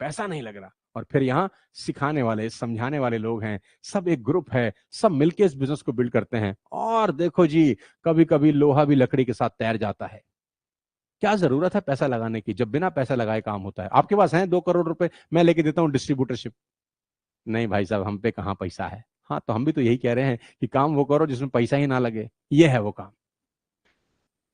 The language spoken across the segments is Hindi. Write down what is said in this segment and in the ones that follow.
पैसा नहीं लग रहा। और फिर यहाँ सिखाने वाले, समझाने वाले लोग हैं, सब एक ग्रुप है, सब मिलके इस बिजनेस को बिल्ड करते हैं। और देखो जी, कभी कभी लोहा भी लकड़ी के साथ तैर जाता है। क्या जरूरत है पैसा लगाने की, जब बिना पैसा लगाए काम होता है। आपके पास है 2 करोड़ रुपए, मैं लेके देता हूँ डिस्ट्रीब्यूटरशिप। नहीं भाई साहब, हम पे कहाँ पैसा है। हाँ, तो हम भी तो यही कह रहे हैं कि काम वो करो जिसमें पैसा ही ना लगे, ये है वो काम।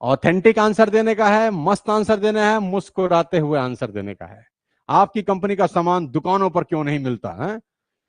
ऑथेंटिक आंसर देने का है, मस्त आंसर देना है, मुस्कुराते हुए आंसर देने का है। आपकी कंपनी का सामान दुकानों पर क्यों नहीं मिलता है?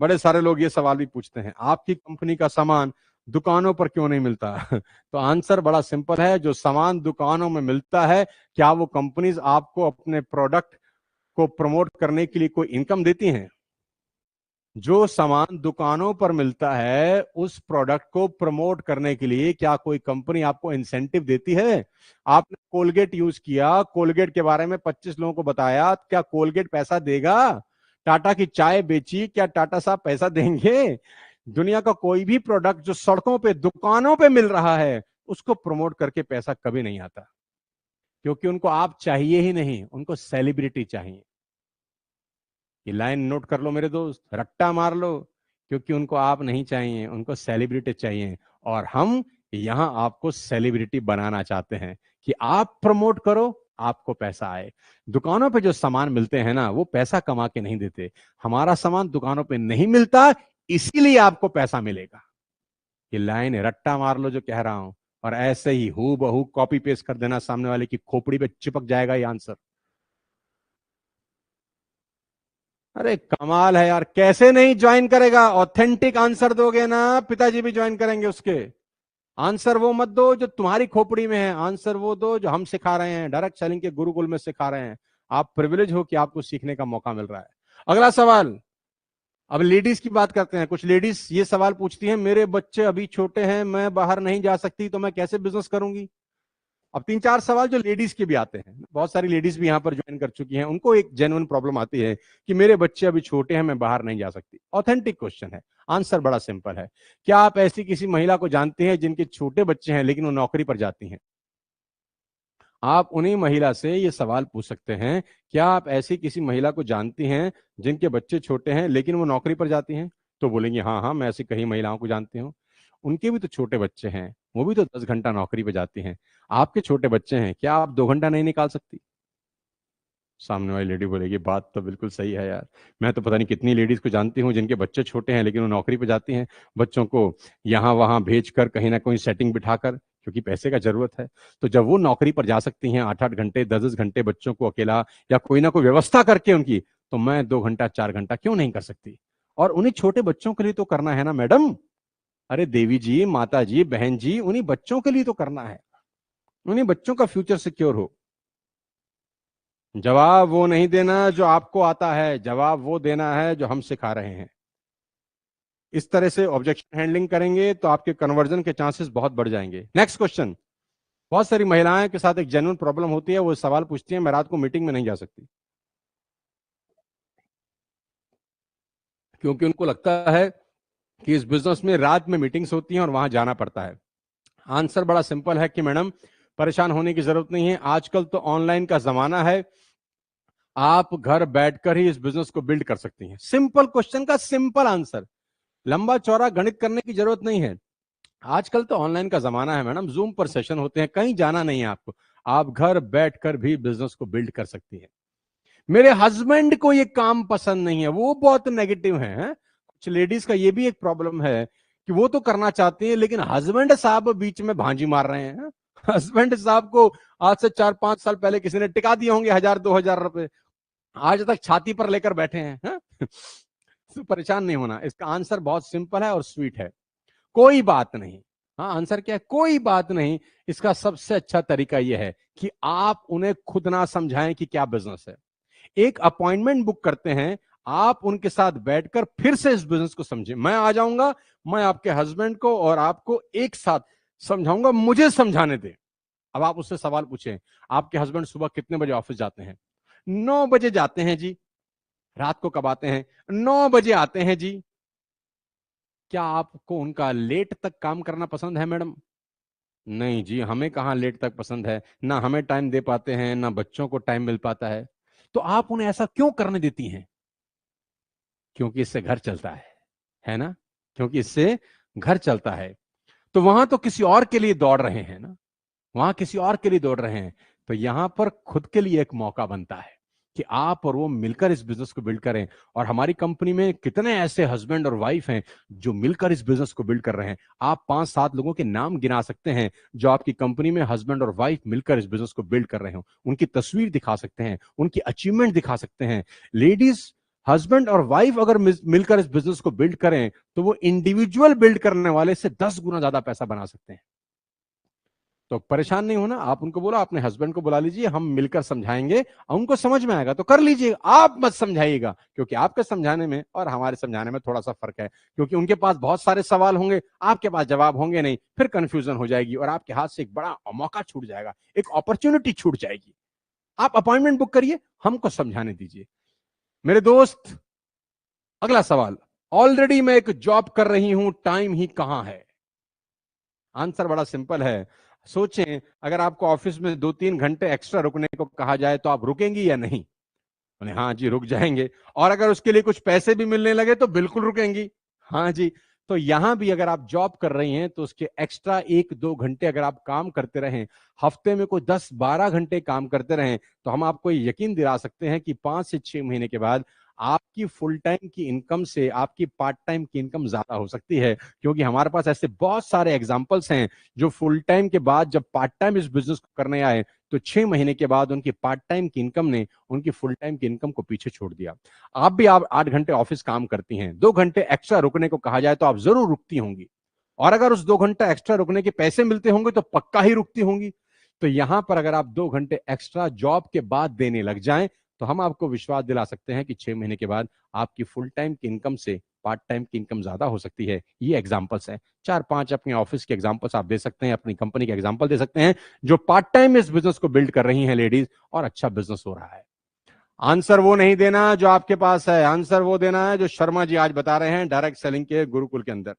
बड़े सारे लोग ये सवाल भी पूछते हैं, आपकी कंपनी का सामान दुकानों पर क्यों नहीं मिलता? तो आंसर बड़ा सिंपल है, जो सामान दुकानों में मिलता है, क्या वो कंपनीज आपको अपने प्रोडक्ट को प्रमोट करने के लिए कोई इनकम देती हैं? जो सामान दुकानों पर मिलता है, उस प्रोडक्ट को प्रमोट करने के लिए क्या कोई कंपनी आपको इंसेंटिव देती है? आपने कोलगेट यूज किया, कोलगेट के बारे में 25 लोगों को बताया, क्या कोलगेट पैसा देगा? टाटा की चाय बेची, क्या टाटा साहब पैसा देंगे? दुनिया का कोई भी प्रोडक्ट जो सड़कों पे, दुकानों पे मिल रहा है, उसको प्रमोट करके पैसा कभी नहीं आता, क्योंकि उनको आप चाहिए ही नहीं, उनको सेलिब्रिटी चाहिए। ये लाइन नोट कर लो मेरे दोस्त, रट्टा मार लो, क्योंकि उनको आप नहीं चाहिए, उनको सेलिब्रिटी चाहिए। और हम यहां आपको सेलिब्रिटी बनाना चाहते हैं कि आप प्रमोट करो, आपको पैसा आए। दुकानों पे जो सामान मिलते हैं ना, वो पैसा कमा के नहीं देते। हमारा सामान दुकानों पे नहीं मिलता, इसीलिए आपको पैसा मिलेगा। ये लाइन रट्टा मार लो जो कह रहा हूं, और ऐसे ही हू बहू कॉपी पेस्ट कर देना, सामने वाले की खोपड़ी पे चिपक जाएगा ये आंसर। अरे कमाल है यार, कैसे नहीं ज्वाइन करेगा? ऑथेंटिक आंसर दोगे ना, पिताजी भी ज्वाइन करेंगे उसके। आंसर वो मत दो जो तुम्हारी खोपड़ी में है, आंसर वो दो जो हम सिखा रहे हैं, डायरेक्ट सेलिंग के गुरुकुल में सिखा रहे हैं। आप प्रिविलेज हो कि आपको सीखने का मौका मिल रहा है। अगला सवाल, अब लेडीज की बात करते हैं। कुछ लेडीज ये सवाल पूछती हैं, मेरे बच्चे अभी छोटे हैं, मैं बाहर नहीं जा सकती, तो मैं कैसे बिजनेस करूंगी? अब 3-4 सवाल जो लेडीज के भी आते हैं, बहुत सारी लेडीज भी यहाँ पर ज्वाइन कर चुकी हैं, उनको एक जेन्युइन प्रॉब्लम आती है कि मेरे बच्चे अभी छोटे हैं, मैं बाहर नहीं जा सकती। ऑथेंटिक क्वेश्चन है, आंसर बड़ा सिंपल है। क्या आप ऐसी किसी महिला को जानते हैं जिनके छोटे बच्चे हैं लेकिन वो नौकरी पर जाती हैं? आप उन्हीं महिला से ये सवाल पूछ सकते हैं, क्या आप ऐसी किसी महिला को जानती हैं जिनके बच्चे छोटे हैं लेकिन वो नौकरी पर जाती हैं? तो बोलेंगे हाँ हाँ, मैं ऐसी कई महिलाओं को जानती हूँ। उनके भी तो छोटे बच्चे हैं, वो भी तो 10 घंटा नौकरी पे जाती हैं। आपके छोटे बच्चे हैं, क्या आप 2 घंटा नहीं निकाल सकती? सामने वाली लेडी बोलेगी, बात तो बिल्कुल सही है यार, मैं तो पता नहीं कितनी लेडीज को जानती हूँ जिनके बच्चे छोटे हैं लेकिन वो नौकरी पे जाती हैं, बच्चों को यहाँ वहां भेज कर, कहीं ना कहीं सेटिंग बिठाकर, क्योंकि पैसे का जरूरत है। तो जब वो नौकरी पर जा सकती हैं 8-8 घंटे, 10-10 घंटे बच्चों को अकेला या कोई ना कोई व्यवस्था करके उनकी, तो मैं 2 घंटा 4 घंटा क्यों नहीं कर सकती? और उन्हीं छोटे बच्चों के लिए तो करना है ना मैडम। अरे देवी जी, माता जी, बहन जी, उन्हीं बच्चों के लिए तो करना है, उन्हीं बच्चों का फ्यूचर सिक्योर हो। जवाब वो नहीं देना जो आपको आता है, जवाब वो देना है जो हम सिखा रहे हैं। इस तरह से ऑब्जेक्शन हैंडलिंग करेंगे तो आपके कन्वर्जन के चांसेस बहुत बढ़ जाएंगे। नेक्स्ट क्वेश्चन, बहुत सारी महिलाएं के साथ एक जेन्युइन प्रॉब्लम होती है, वो सवाल पूछती हैं, मैं रात को मीटिंग में नहीं जा सकती, क्योंकि उनको लगता है कि इस बिजनेस में रात में मीटिंग्स होती हैं और वहां जाना पड़ता है। आंसर बड़ा सिंपल है कि मैडम, परेशान होने की जरूरत नहीं है, आजकल तो ऑनलाइन का जमाना है, आप घर बैठकर ही इस बिजनेस को बिल्ड कर सकती हैं। सिंपल क्वेश्चन का सिंपल आंसर, लंबा चौड़ा गणित करने की जरूरत नहीं है। आजकल तो ऑनलाइन का जमाना है मैडम, जूम पर सेशन होते हैं, कहीं जाना नहीं है आपको, आप घर बैठकर भी बिजनेस को बिल्ड कर सकती हैं। मेरे हस्बैंड को ये काम पसंद नहीं है, वो बहुत नेगेटिव है। कुछ लेडीज का ये भी एक प्रॉब्लम है कि वो तो करना चाहती है लेकिन हस्बैंड साहब बीच में भांजी मार रहे हैं। हस्बैंड साहब को आज से 4-5 साल पहले किसी ने टिका दिए होंगे 1000-2000 रुपए, आज तक छाती पर लेकर बैठे हैं, हा? तो परेशान नहीं होना, इसका आंसर बहुत सिंपल है और स्वीट है, कोई बात नहीं। हाँ, आंसर क्या है? कोई बात नहीं। इसका सबसे अच्छा तरीका यह है कि आप उन्हें खुद ना समझाएं कि क्या बिजनेस है, एक अपॉइंटमेंट बुक करते हैं, आप उनके साथ बैठकर फिर से इस बिजनेस को समझें। मैं आ जाऊंगा, मैं आपके हस्बैंड को और आपको एक साथ समझाऊंगा, मुझे समझाने दें। अब आप उससे सवाल पूछें, आपके हस्बैंड सुबह कितने बजे ऑफिस जाते हैं? 9 बजे जाते हैं जी। रात को कब आते हैं? 9 बजे आते हैं जी। क्या आपको उनका लेट तक काम करना पसंद है मैडम? नहीं जी, हमें कहाँ लेट तक पसंद है, ना हमें टाइम दे पाते हैं, ना बच्चों को टाइम मिल पाता है। तो आप उन्हें ऐसा क्यों करने देती हैं? क्योंकि इससे घर चलता है ना? क्योंकि इससे घर चलता है। तो वहां तो किसी और के लिए दौड़ रहे हैं ना, वहां किसी और के लिए दौड़ रहे हैं। तो यहां पर खुद के लिए एक मौका बनता है कि आप और वो मिलकर इस बिजनेस को बिल्ड करें। और हमारी कंपनी में कितने ऐसे हस्बैंड और वाइफ हैं जो मिलकर इस बिजनेस को बिल्ड कर रहे हैं। आप 5-7 लोगों के नाम गिना सकते हैं जो आपकी कंपनी में हस्बैंड और वाइफ मिलकर इस बिजनेस को बिल्ड कर रहे हो। उनकी तस्वीर दिखा सकते हैं, उनकी अचीवमेंट दिखा सकते हैं। लेडीज हस्बैंड और वाइफ अगर मिलकर इस बिजनेस को बिल्ड करें तो वो इंडिविजुअल बिल्ड करने वाले से 10 गुना ज्यादा पैसा बना सकते हैं। तो परेशान नहीं होना, आप उनको बोलो अपने हस्बैंड को बुला लीजिए, हम मिलकर समझाएंगे, उनको समझ में आएगा तो कर लीजिए, आप मत समझाइएगा। क्योंकि आपके समझाने में और हमारे समझाने में थोड़ा सा फर्क है। क्योंकि उनके पास बहुत सारे सवाल होंगे, आपके पास जवाब होंगे नहीं, फिर कंफ्यूजन हो जाएगी और आपके हाथ से एक बड़ा मौका छूट जाएगा, एक अपॉर्चुनिटी छूट जाएगी। आप अपॉइंटमेंट बुक करिए, हमको समझाने दीजिए। मेरे दोस्त, अगला सवाल, ऑलरेडी मैं एक जॉब कर रही हूं, टाइम ही कहां है? आंसर बड़ा सिंपल है। सोचें, अगर आपको ऑफिस में 2-3 घंटे एक्स्ट्रा रुकने को कहा जाए तो आप रुकेंगी या नहीं? बोले हाँ जी, रुक जाएंगे। और अगर उसके लिए कुछ पैसे भी मिलने लगे तो बिल्कुल रुकेंगी। हाँ जी। तो यहां भी अगर आप जॉब कर रही हैं तो उसके एक्स्ट्रा 1-2 घंटे अगर आप काम करते रहें, हफ्ते में कोई 10-12 घंटे काम करते रहें, तो हम आपको यकीन दिला सकते हैं कि 5 से 6 महीने के बाद आपकी फुल टाइम की इनकम से आपकी पार्ट टाइम की इनकम ज्यादा हो सकती है। क्योंकि हमारे पास ऐसे बहुत सारे एग्जाम्पल्स हैं जो फुल टाइम के बाद जब पार्ट टाइम इस बिजनेस को करने आए तो 6 महीने के बाद उनकी पार्ट टाइम की इनकम ने उनकी फुल टाइम की इनकम को पीछे छोड़ दिया। आप भी, आप 8 घंटे ऑफिस काम करती हैं, 2 घंटे एक्स्ट्रा रुकने को कहा जाए तो आप जरूर रुकती होंगी। और अगर उस 2 घंटे एक्स्ट्रा रुकने के पैसे मिलते होंगे तो पक्का ही रुकती होंगी। तो यहां पर अगर आप 2 घंटे एक्स्ट्रा जॉब के बाद देने लग जाएं तो हम आपको विश्वास दिला सकते हैं कि 6 महीने के बाद आपकी फुल टाइम की इनकम से पार्ट टाइम की इनकम ज्यादा हो सकती है। ये एग्जांपल्स हैं, 4-5 अपने ऑफिस के एग्जांपल्स आप दे सकते हैं, अपनी कंपनी के एग्जांपल दे सकते हैं जो पार्ट टाइम इस बिजनेस को बिल्ड कर रही हैं लेडीज, और अच्छा बिजनेस हो रहा है। आंसर वो नहीं देना जो आपके पास है, आंसर वो देना है जो शर्मा जी आज बता रहे हैं डायरेक्ट सेलिंग के गुरुकुल के अंदर।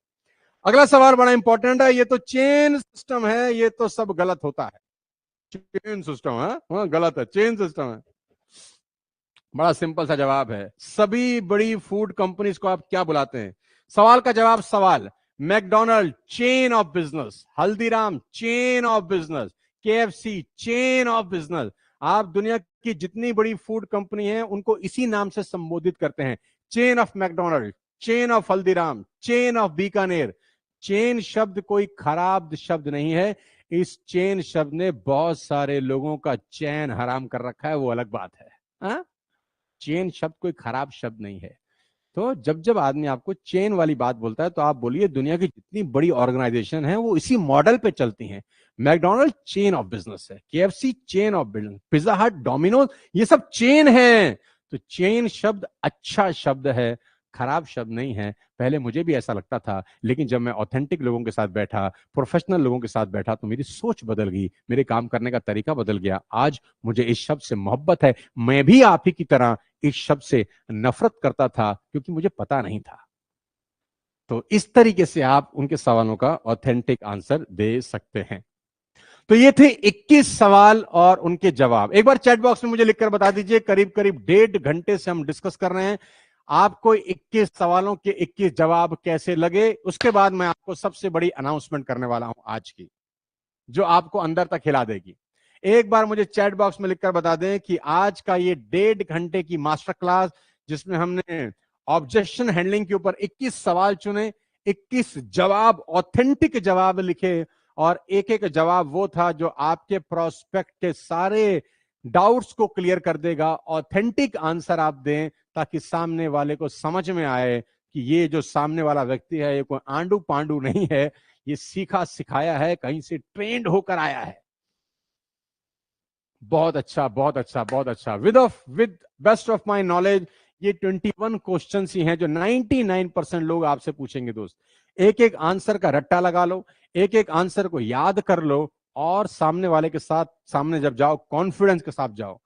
अगला सवाल बड़ा इंपॉर्टेंट है। ये तो चेन सिस्टम है, ये तो सब गलत होता है। चेन सिस्टम है, हाँ गलत है, चेन सिस्टम है। बड़ा सिंपल सा जवाब है। सभी बड़ी फूड कंपनीज को आप क्या बुलाते हैं? सवाल का जवाब सवाल। McDonald chain of business, Haldiram chain of business, KFC chain of business. आप दुनिया की जितनी बड़ी फूड कंपनी है उनको इसी नाम से संबोधित करते हैं, chain of McDonald, chain of Haldiram, chain of Bikaner. Chain शब्द कोई खराब शब्द नहीं है। इस चेन शब्द ने बहुत सारे लोगों का चैन हराम कर रखा है, वो अलग बात है। हा? चेन शब्द कोई खराब शब्द नहीं है। तो जब जब आदमी आपको चेन वाली बात बोलता है तो आप बोलिए दुनिया की जितनी बड़ी ऑर्गेनाइजेशन है वो इसी मॉडल पे चलती हैं। मैकडोनल्ड चेन ऑफ बिजनेस है, KFC chain of business, pizza हट, डोमिनोज, ये सब चेन है। तो चेन शब्द अच्छा शब्द है, खराब शब्द नहीं है। पहले मुझे भी ऐसा लगता था, लेकिन जब मैं ऑथेंटिक लोगों के साथ बैठा, प्रोफेशनल लोगों के साथ बैठा तो मेरी सोच बदल गई, मेरे काम करने का तरीका बदल गया। आज मुझे इस शब्द से मोहब्बत है। मैं भी आप ही की तरह इस शब्द से नफरत करता था क्योंकि मुझे पता नहीं था। तो इस तरीके से आप उनके सवालों का ऑथेंटिक आंसर दे सकते हैं। तो ये थे 21 सवाल और उनके जवाब। एक बार चैट बॉक्स में मुझे लिखकर बता दीजिए, करीब करीब 1.5 घंटे से हम डिस्कस कर रहे हैं, आपको 21 सवालों के 21 जवाब कैसे लगे? उसके बाद मैं आपको सबसे बड़ी अनाउंसमेंट करने वाला हूं आज की, जो आपको अंदर तक हिला देगी। एक बार मुझे चैट बॉक्स में लिखकर बता दें कि आज का ये 1.5 घंटे की मास्टर क्लास, जिसमें हमने ऑब्जेक्शन हैंडलिंग के ऊपर 21 सवाल चुने, 21 जवाब, ऑथेंटिक जवाब लिखे, और एक एक जवाब वो था जो आपके प्रोस्पेक्ट के सारे डाउट्स को क्लियर कर देगा। ऑथेंटिक आंसर आप दें ताकि सामने वाले को समझ में आए कि ये जो सामने वाला व्यक्ति है ये कोई आंडू पांडू नहीं है, ये सीखा सिखाया है, कहीं से ट्रेंड होकर आया है। बहुत अच्छा, बहुत अच्छा, बहुत अच्छा। With best of my knowledge ये 21 क्वेश्चन ही हैं जो 99% लोग आपसे पूछेंगे। दोस्त, एक एक आंसर का रट्टा लगा लो, एक एक आंसर को याद कर लो, और सामने वाले के साथ सामने जब जाओ कॉन्फिडेंस के साथ जाओ।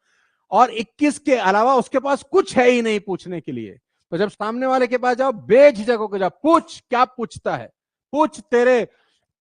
और 21 के अलावा उसके पास कुछ है ही नहीं पूछने के लिए। तो जब सामने वाले के पास जाओ बेझिझक होकर जाओ, पूछ, क्या पूछता है, पूछ। तेरे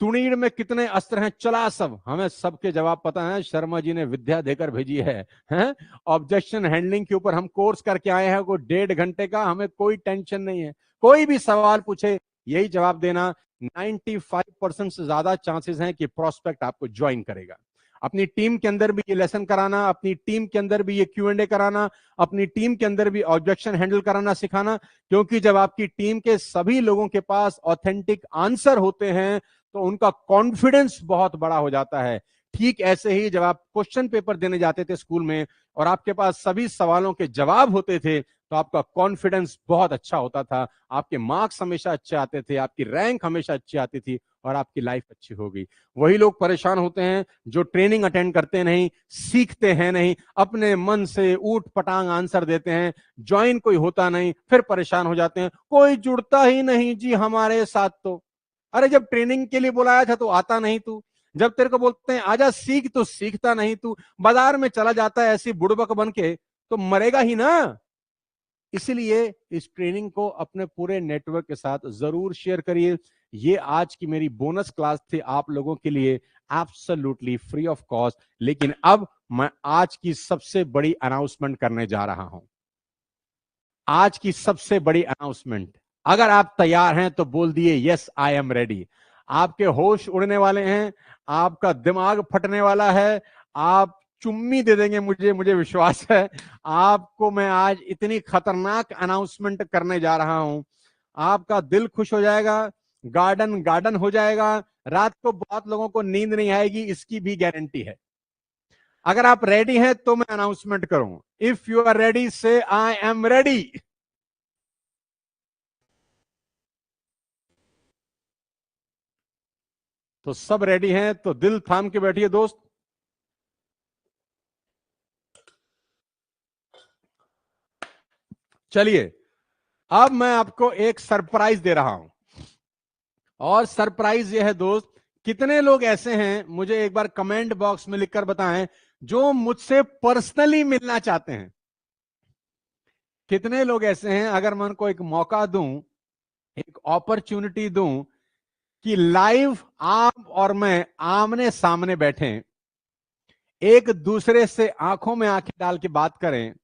तुणीर में कितने अस्त्र हैं, चला सब। हमें सबके जवाब पता है, शर्मा जी ने विद्या देकर भेजी है, हैं? ऑब्जेक्शन हैंडलिंग के ऊपर हम कोर्स करके आए हैं, को 1.5 घंटे का, हमें कोई टेंशन नहीं है। कोई भी सवाल पूछे यही जवाब देना। 95% से ज्यादा चांसेस हैं कि प्रोस्पेक्ट आपको ज्वाइन करेगा। अपनी टीम के अंदर भी ये लेसन कराना, अपनी टीम के अंदर भी ये Q&A कराना, अपनी टीम के अंदर भी ऑब्जेक्शन हैंडल कराना सिखाना, क्योंकि जब आपकी टीम के सभी लोगों के पास ऑथेंटिक आंसर होते हैं तो उनका कॉन्फिडेंस बहुत बड़ा हो जाता है। ठीक ऐसे ही जब आप क्वेश्चन पेपर देने जाते थे स्कूल में और आपके पास सभी सवालों के जवाब होते थे तो आपका कॉन्फिडेंस बहुत अच्छा होता था, आपके मार्क्स हमेशा अच्छे आते थे, आपकी रैंक हमेशा अच्छी आती थी और आपकी लाइफ अच्छी होगी। वही लोग परेशान होते हैं जो ट्रेनिंग अटेंड करते नहीं, सीखते हैं नहीं, अपने मन से ऊट पटांग आंसर देते हैं, ज्वाइन कोई होता नहीं, फिर परेशान हो जाते हैं, कोई जुड़ता ही नहीं जी हमारे साथ। तो अरे जब ट्रेनिंग के लिए बुलाया था तो आता नहीं तू, जब तेरे को बोलते हैं आजा सीख तो सीखता नहीं तू, बाजार में चला जाता है ऐसी बुड़बक बन के, तो मरेगा ही ना। इसलिए इस ट्रेनिंग को अपने पूरे नेटवर्क के साथ जरूर शेयर करिए। ये आज की मेरी बोनस क्लास थी आप लोगों के लिए, एब्सोल्युटली फ्री ऑफ कॉस्ट। लेकिन अब मैं आज की सबसे बड़ी अनाउंसमेंट करने जा रहा हूं। आज की सबसे बड़ी अनाउंसमेंट, अगर आप तैयार हैं तो बोल दिए यस आई एम रेडी। आपके होश उड़ने वाले हैं, आपका दिमाग फटने वाला है, आप चुम्मी दे देंगे मुझे, मुझे विश्वास है। आपको मैं आज इतनी खतरनाक अनाउंसमेंट करने जा रहा हूं, आपका दिल खुश हो जाएगा, गार्डन गार्डन हो जाएगा, रात को बहुत लोगों को नींद नहीं आएगी, इसकी भी गारंटी है। अगर आप रेडी हैं तो मैं अनाउंसमेंट करूं। इफ यू आर रेडी से आई एम रेडी। तो सब रेडी हैं तो दिल थाम के बैठिए दोस्त। चलिए, अब मैं आपको एक सरप्राइज दे रहा हूं, और सरप्राइज यह है दोस्त, कितने लोग ऐसे हैं मुझे एक बार कमेंट बॉक्स में लिखकर बताएं जो मुझसे पर्सनली मिलना चाहते हैं। कितने लोग ऐसे हैं, अगर मैं उनको एक मौका दूं, एक अपॉर्चुनिटी दूं कि लाइव आप और मैं आमने सामने बैठे, एक दूसरे से आंखों में आंखें डाल के बात करें।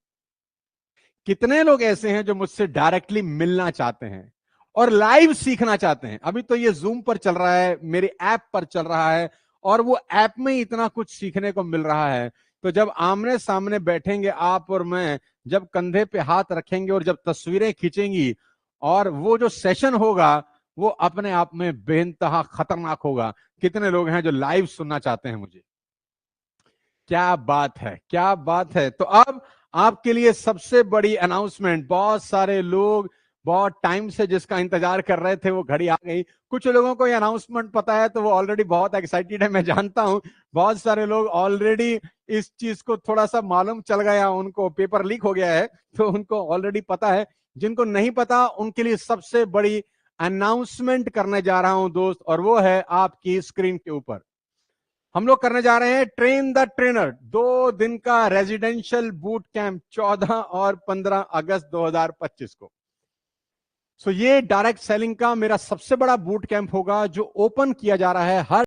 कितने लोग ऐसे हैं जो मुझसे डायरेक्टली मिलना चाहते हैं और लाइव सीखना चाहते हैं? अभी तो ये जूम पर चल रहा है, मेरे ऐप पर चल रहा है, और वो ऐप में ही इतना कुछ सीखने को मिल रहा है। तो जब आमने सामने बैठेंगे आप और मैं, जब कंधे पे हाथ रखेंगे और जब तस्वीरें खींचेंगी, और वो जो सेशन होगा वो अपने आप में बेइंतहा खतरनाक होगा। कितने लोग हैं जो लाइव सुनना चाहते हैं मुझे? क्या बात है, क्या बात है। तो अब आपके लिए सबसे बड़ी अनाउंसमेंट, बहुत सारे लोग बहुत टाइम से जिसका इंतजार कर रहे थे वो घड़ी आ गई। कुछ लोगों को ये अनाउंसमेंट पता है तो वो ऑलरेडी बहुत एक्साइटेड है, मैं जानता हूं। बहुत सारे लोग ऑलरेडी इस चीज को थोड़ा सा मालूम चल गया, उनको पेपर लीक हो गया है तो उनको ऑलरेडी पता है। जिनको नहीं पता उनके लिए सबसे बड़ी अनाउंसमेंट करने जा रहा हूं दोस्त, और वो है आपकी स्क्रीन के ऊपर। हम लोग करने जा रहे हैं ट्रेन द ट्रेनर, 2 दिन का रेजिडेंशियल बूट कैंप 14 और 15 अगस्त 2025 को। सो ये डायरेक्ट सेलिंग का मेरा सबसे बड़ा बूट कैंप होगा जो ओपन किया जा रहा है हर